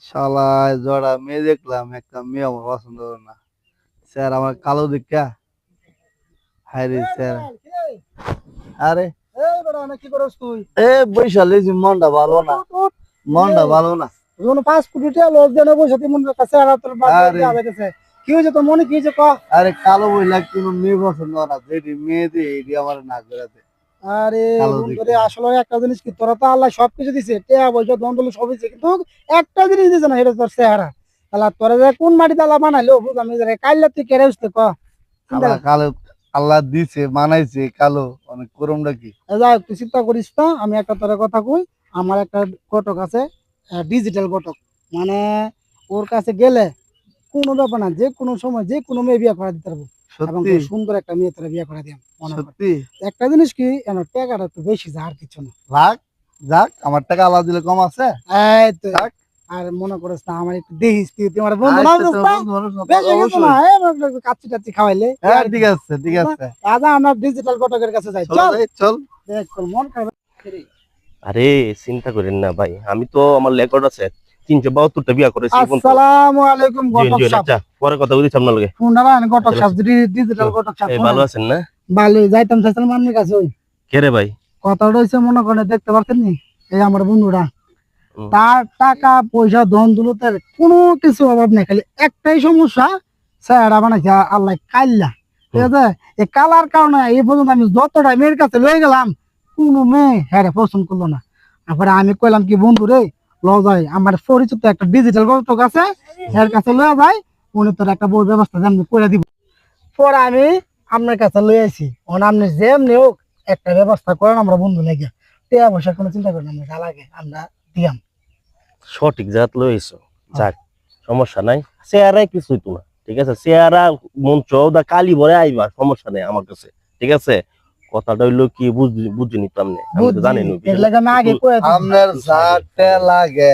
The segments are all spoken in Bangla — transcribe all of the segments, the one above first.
শালায় জোড়া মেয়ে দেখলাম, একটা মেয়ে আমার পছন্দ হলো না। স্যার আমার কালো দেখা হাই রে স্যার। আরে এই বড় অনেক কি করছ তুই? এ বৈশালী মনটা ভালো না, মনটা ভালো না। কোন 5 কোটি টাকা লস দেন বসে তুই মনে কাছে আর তোর বাদ আরে। দিয়ে আবেছে। কি হইছে তোর মনে কি হইছে ক? আরে কালো বইলা কোনো মেয়ে পছন্দ না, যেটি মেয়ে দিয়ে এটি আমার না করে দে। আরে কালো বন্ধুরে আসলে একটা জিনিস কি তোরা তো আল্লাহ সবকিছু দিছে, টাকা পয়সা দন্ডল সব দিছে, কিন্তু একটা জিনিস দিছে না, এটা তোর চেহারা। আল্লাহ তোরা যে কোন মাটি আল্লাহ বানাইলো বুঝ আমি যে কাইলা তুই কেড়ে উঠতে ক। আল্লাহ কালো, আল্লাহ দিছে বানাইছে কালো, অনেক করমটা কি। যাই হোক, তুই চিন্তা করিস না, আমি একটা তোর কথা কই। আমার একটা ঘটক আছে, ডিজিটাল ঘটক, মানে ওর কাছে গেলে কোনো ব্যাপার না, যে কোনো সময় যে কোনো মেয়ে বিয়ে করা দিতে পারবো, এবং সত্যি তোর সুন্দর একটা মেয়ে তোরা বিয়ে করা দিলাম মনে কর। সত্যি একটা জিনিস কি, এনার টাকাটা একটু বেশি যায়, আর কিছু না। লাখ যাক, আমার টাকা আল্লাহ দিলে কম আছে। এই তো, যাক। আর মনে করিস না, আমার একটু দেখিস তুই আমার বন্ধু না, আচ্ছা, বুঝছ তো না? বন্ধু মানুষ না, বেশি কিছু না, অবশ্যই। এই কাচ্চি টাচ্চি খাওয়াইলে। হ্যাঁ ঠিক আছে ঠিক আছে, আজা আমরা ডিজিটাল ঘটকের কাছে যাই, চল চল। যাই, চল। দেখ তোর মন খারাপ। আরে চিন্তা করেন না ভাই, আমি তো আমার রেকর্ড আছে 372টা বিয়া করেছি এই পর্যন্ত। আসসালামু আলাইকুম জি, ঘটক জি, সাহেব। আচ্ছা, পরে কথা বলি সামনে লগে। ফোন না ঘটক সাহেব, ডিজিটাল ঘটক সাহেব। এই ভালো আছেন না? ভালো, যাইতাম চাইছিলাম আপনার কাছে। ওই কে রে ভাই? কথাটা হচ্ছে, মনে করেন দেখতে পাচ্ছেন নি, এই আমার বন্ধুরা, হুম। তার টাকা পয়সা ধন দৌলতের কোনো কিছু অভাব নেই, খালি একটাই সমস্যা, স্যার বানাইছে আল্লাহ কাইল্লা। ঠিক আছে, এই কালার কারণে এই পর্যন্ত আমি যতটা মেয়ের কাছে লয়ে গেলাম, কোনো মেয়ে হ্যাঁ পছন্দ করলো না। তারপরে আমি কইলাম কি, বন্ধু রে ল যাই, আমার পরিচিত একটা ডিজিটাল ঘটক আছে, এর কাছে লয়ে যাই, উনি তোর একটা বই ব্যবস্থা আমি করে দিব। পরে আমি আপনার কাছে লয়ে আসি, আপনি যেমনি হোক একটা ব্যবস্থা করেন, আমরা বন্ধু লেগে টাকা পয়সা কোনো চিন্তা করেন, আমরা যা লাগে আমরা দিয়াম। সঠিক জাত লইছো, যাক সমস্যা নাই, চেহারায় কিছুই তো না, ঠিক আছে? চেহারা মন চৌদা কালি ভরে আইবা, সমস্যা নেই আমার কাছে, ঠিক আছে? কথাটা হইলো কি, বুঝিনি তো আপনি, আমি তো জানি না। এর লাগে আমি আগে কয়ে দিছি। আপনার যাতে লাগে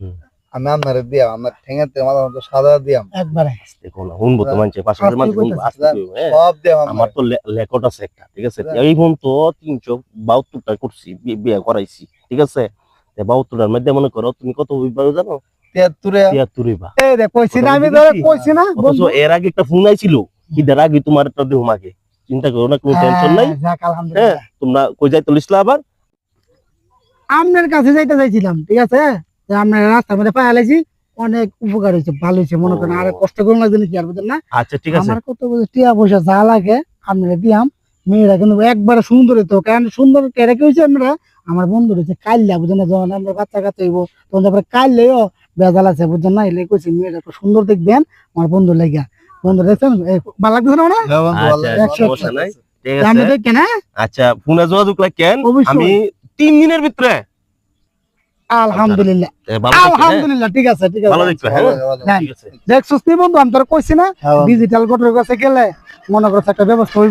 হুম। আমি আপনার দিয়া, আমার ঠেঙাতে মাথা মতো সাদা দিয়াম, একবারে দেখো না, শুনবো তো মানছে, পাশাপাশি মানছে শুনবো, আসতে দিও, হ্যাঁ? সব দিয়াম আমার তো রেকর্ড আছে একটা, ঠিক আছে? এই ফোন তো 372টা করছি, বিয়ে করাইছি, ঠিক আছে? 72টার মধ্যে মনে করো তুমি কত বিবাহ জানো? 73 73 বা। এই দেখ কইছি না, আমি ধরে কইছি না অথচ বন্ধু। এর আগে একটা ফোন আইছিল, ঈদের আগে তোমার একটা দেহ মাকে, চিন্তা করো না, কোনো টেনশন নাই। হ্যাঁ, যাক হ্যাঁ, আলহামদুলিল্লাহ। তোমরা কই যাই তুলিসলা আবার? আপনার কাছে যাইতে চাইছিলাম, ঠিক আছে, যে আপনার রাস্তার মধ্যে পাই আলাইছি, অনেক উপকার হয়েছে, ভালো হয়েছে, মনে করেন আর কষ্ট করুন লাগছে কি আর বুঝেন না। আচ্ছা ঠিক আছে, আমার কত বলছে টিয়া পয়সা যা লাগে আপনারা দিয়াম, মেয়েরা কিন্তু একবারে সুন্দর হইতো, কারণ সুন্দর কেড়ে কি হয়েছে, আমরা আমার বন্ধু রয়েছে কাইল্লা, বুঝেন না, যখন আমরা বাচ্চা কাচ্চা হইব তখন তারপরে কাইলেও বেজাল আছে, বুঝছেন না, এলে কইছি মেয়েরা একটু সুন্দর দেখবেন আমার বন্ধু লাগিয়া। বন্ধু দেখছেন ভালো লাগতেছে না? হ্যাঁ বন্ধু, ভালো আচ্ছা, লাগছে। সমস্যা নাই, ঠিক আমরা আছে। দেখেন, হ্যাঁ আচ্ছা, ফোনে যোগাযোগ রাখেন, অবশ্যই। আমি 3 দিনের ভিতরে আলহামদুলিল্লাহ, ভালো থাকবেন, হ্যাঁ? আলহামদুলিল্লাহ, ঠিক আছে ঠিক আছে। ভালো দেখছো, হ্যাঁ? ভালো, ভালো। হ্যাঁ, ঠিক আছে। দেখছিস তুই বন্ধু, আমি তোর কইছি না হ্যাঁ বন্ধু। ডিজিটাল ঘটকের কাছে গেলে মনে করছে একটা ব্যবস্থা হইব।